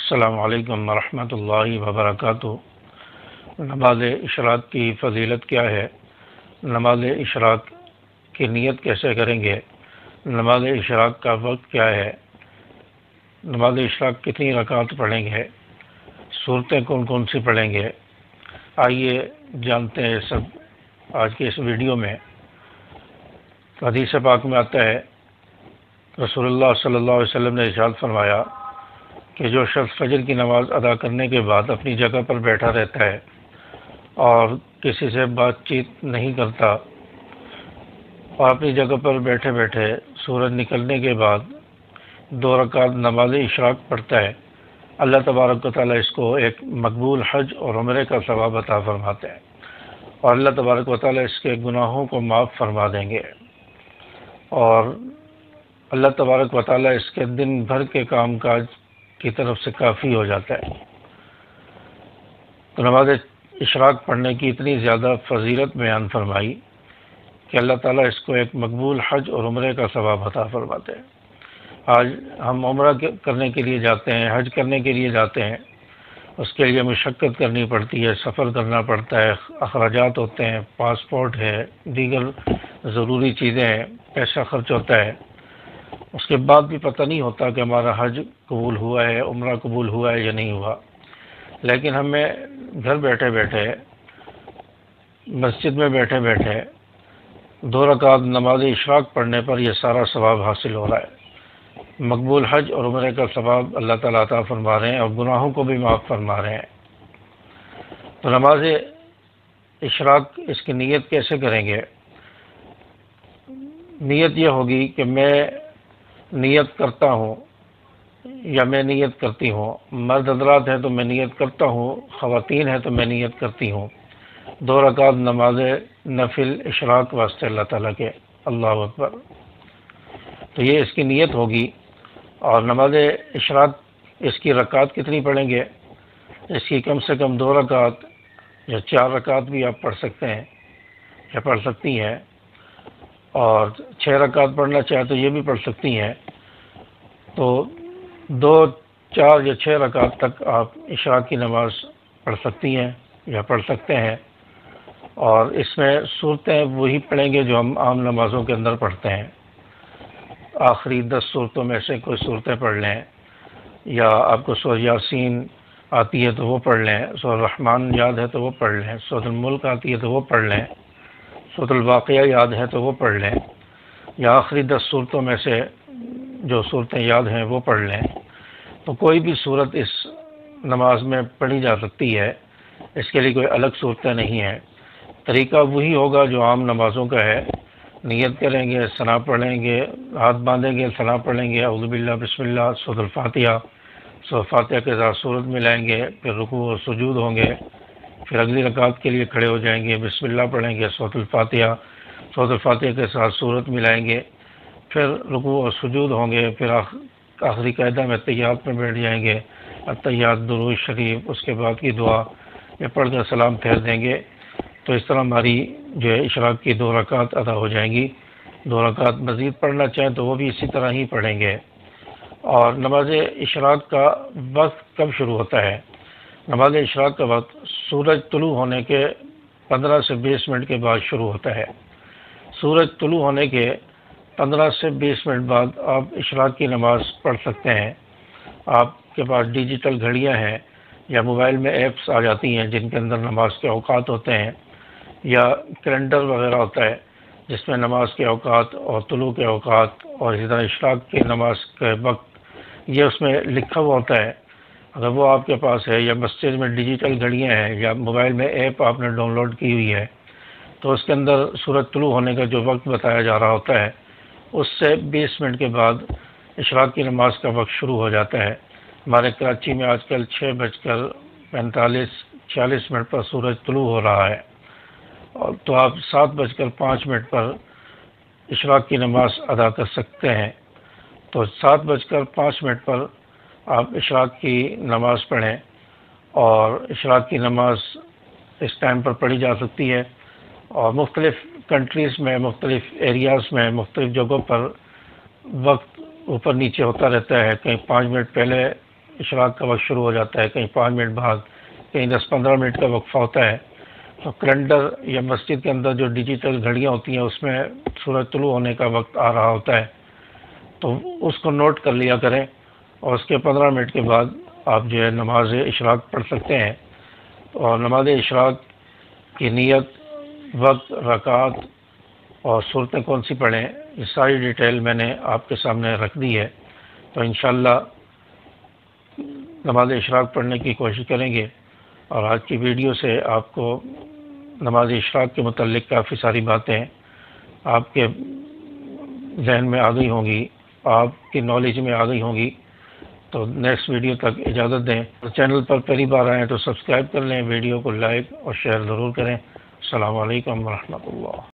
السلام علیکم ورحمۃ اللہ وبرکاتہ۔ نماز اشراق کی فضیلت کیا ہے؟ نماز اشراق کی نیت کیسے کریں گے؟ نماز اشراق کا وقت کیا ہے؟ نماز اشراق کتنی رکعت پڑھیں گے؟ صورتیں کون کون سی پڑھیں گے؟ آئیے جانتے ہیں سب آج کے اس ویڈیو میں۔ حدیث پاک میں آتا ہے، رسول اللہ صلی اللہ علیہ وسلم نے ارشاد فرمایا کہ جو شخص فجر کی نماز ادا کرنے کے بعد اپنی جگہ پر بیٹھا رہتا ہے اور کسی سے بات چیت نہیں کرتا اور اپنی جگہ پر بیٹھے بیٹھے سورج نکلنے کے بعد 2 رکعت نماز اشراق پڑھتا ہے، اللہ تبارک و تعالیٰ اس کو ایک مقبول حج اور عمرے کا ثواب عطا فرماتے ہیں اور اللہ تبارک و تعالیٰ اس کے گناہوں کو معاف فرما دیں گے اور اللہ تبارک و تعالیٰ اس کے دن بھر کے کام کاج کی طرف سے کافی ہو جاتا ہے۔ تو نماز اشراق پڑھنے کی اتنی زیادہ فضیلت بیان فرمائی کہ اللہ تعالیٰ اس کو ایک مقبول حج اور عمرے کا ثواب عطا فرماتے ہیں۔ آج ہم عمرہ کرنے کے لیے جاتے ہیں، حج کرنے کے لیے جاتے ہیں، اس کے لیے مشقت کرنی پڑتی ہے، سفر کرنا پڑتا ہے، اخراجات ہوتے ہیں، پاسپورٹ ہے، دیگر ضروری چیزیں ہیں، پیسہ خرچ ہوتا ہے۔ اس کے بعد بھی پتہ نہیں ہوتا کہ ہمارا حج قبول ہوا ہے، عمرہ قبول ہوا ہے یا نہیں ہوا، لیکن ہمیں گھر بیٹھے بیٹھے مسجد میں بیٹھے بیٹھے 2 رکعت نماز اشراق پڑھنے پر یہ سارا ثواب حاصل ہو رہا ہے۔ مقبول حج اور عمرے کا ثواب اللہ تعالیٰ عطا فرما رہے ہیں اور گناہوں کو بھی معاف فرما رہے ہیں۔ تو نماز اشراق اس کی نیت کیسے کریں گے؟ نیت یہ ہوگی کہ میں نیت کرتا ہوں یا میں نیت کرتی ہوں، مرد حضرات ہیں تو میں نیت کرتا ہوں، خواتین ہیں تو میں نیت کرتی ہوں 2 رکعت نماز نفل اشراق واسطے اللہ تعالیٰ کے، اللہ اکبر۔ تو یہ اس کی نیت ہوگی۔ اور نماز اشراق اس کی رکعت کتنی پڑھیں گے؟ اس کی کم سے کم 2 رکعت یا 4 رکعت بھی آپ پڑھ سکتے ہیں یا پڑھ سکتی ہیں، اور 6 رکعت پڑھنا چاہے تو یہ بھی پڑھ سکتی ہیں۔ تو 2، 4 یا 6 رکعت تک آپ اشراق کی نماز پڑھ سکتی ہیں یا پڑھ سکتے ہیں، اور اس میں صورتیں وہی پڑھیں گے جو ہم عام نمازوں کے اندر پڑھتے ہیں۔ آخری 10 صورتوں میں سے کوئی صورتیں پڑھ لیں، یا آپ کو سورہ یاسین آتی ہے تو وہ پڑھ لیں، سورہ الرحمن یاد ہے تو وہ پڑھ لیں، سورہ الملک آتی ہے تو وہ پڑھ لیں، سورۃ الواقعہ یاد ہے تو وہ پڑھ لیں، یا آخری 10 صورتوں میں سے جو صورتیں یاد ہیں وہ پڑھ لیں۔ تو کوئی بھی صورت اس نماز میں پڑھی جا سکتی ہے، اس کے لیے کوئی الگ صورتیں نہیں ہیں۔ طریقہ وہی ہوگا جو عام نمازوں کا ہے۔ نیت کریں گے، ثنا پڑھیں گے، ہاتھ باندھیں گے، ثنا پڑھیں گے، اعوذ باللہ بسم اللہ، سورۃ الفاتحہ، سورۃ فاتحہ کے ساتھ سورت ملائیں گے، پھر رکوع و سجود ہوں گے، پھر اگلی رکعت کے لیے کھڑے ہو جائیں گے، بسم اللہ پڑھیں گے، سورۃ الفاتحہ کے ساتھ سورت ملائیں گے، پھر رکوع و سجود ہوں گے، پھر آخری قاعدہ میں تحیات میں بیٹھ جائیں گے، التحیات، درود شریف، اس کے بعد کی دعا یہ پڑھ کر سلام پھیر دیں گے۔ تو اس طرح ہماری جو ہے اشراق کی 2 رکعت ادا ہو جائیں گی۔ 2 رکعت مزید پڑھنا چاہیں تو وہ بھی اسی طرح ہی پڑھیں گے۔ اور نماز اشراق کا وقت کب شروع ہوتا ہے؟ نماز اشراق کا وقت سورج طلوع ہونے کے 15 سے 20 منٹ کے بعد شروع ہوتا ہے۔ سورج طلوع ہونے کے 15 سے 20 منٹ بعد آپ اشراق کی نماز پڑھ سکتے ہیں۔ آپ کے پاس ڈیجیٹل گھڑیاں ہیں یا موبائل میں ایپس آ جاتی ہیں جن کے اندر نماز کے اوقات ہوتے ہیں، یا کیلنڈر وغیرہ ہوتا ہے جس میں نماز کے اوقات اور طلوع کے اوقات اور اسی طرح اشراق کی نماز کے وقت یہ اس میں لکھا ہوا ہوتا ہے۔ اگر وہ آپ کے پاس ہے، یا مسجد میں ڈیجیٹل گھڑیاں ہیں، یا موبائل میں ایپ آپ نے ڈاؤن لوڈ کی ہوئی ہے، تو اس کے اندر سورج طلوع ہونے کا جو وقت بتایا جا رہا ہوتا ہے اس سے 20 منٹ کے بعد اشراق کی نماز کا وقت شروع ہو جاتا ہے۔ ہمارے کراچی میں آج کل 6:45-46 پر سورج طلوع ہو رہا ہے، اور تو آپ 7:05 پر اشراق کی نماز ادا کر سکتے ہیں۔ تو 7:05 پر آپ اشراق کی نماز پڑھیں، اور اشراق کی نماز اس ٹائم پر پڑھی جا سکتی ہے، اور مختلف کنٹریز میں، مختلف ایریاز میں، مختلف جگہوں پر وقت اوپر نیچے ہوتا رہتا ہے، کہیں 5 منٹ پہلے اشراق کا وقت شروع ہو جاتا ہے، کہیں 5 منٹ بعد، کہیں 10-15 منٹ کا وقفہ ہوتا ہے، تو کیلنڈر یا مسجد کے اندر جو ڈیجیٹل گھڑیاں ہوتی ہیں اس میں سورج طلوع ہونے کا وقت آ رہا ہوتا ہے، تو اس کو نوٹ کر لیا کریں، اور اس کے 15 منٹ کے بعد آپ جو ہے نماز اشراق پڑھ سکتے ہیں۔ اور نماز اشراق کی نیت، وقت، رکعات اور صورتیں کون سی پڑھیں، یہ ساری ڈیٹیل میں نے آپ کے سامنے رکھ دی ہے، تو انشاءاللہ نماز اشراق پڑھنے کی کوشش کریں گے، اور آج کی ویڈیو سے آپ کو نماز اشراق کے متعلق کافی ساری باتیں آپ کے ذہن میں آ گئی ہوں گی، آپ کی نالج میں آ گئی ہوں گی۔ تو نیکسٹ ویڈیو تک اجازت دیں، چینل پر پہلی بار آئیں تو سبسکرائب کر لیں، ویڈیو کو لائک اور شیئر ضرور کریں۔ السلام علیکم ورحمۃ اللہ۔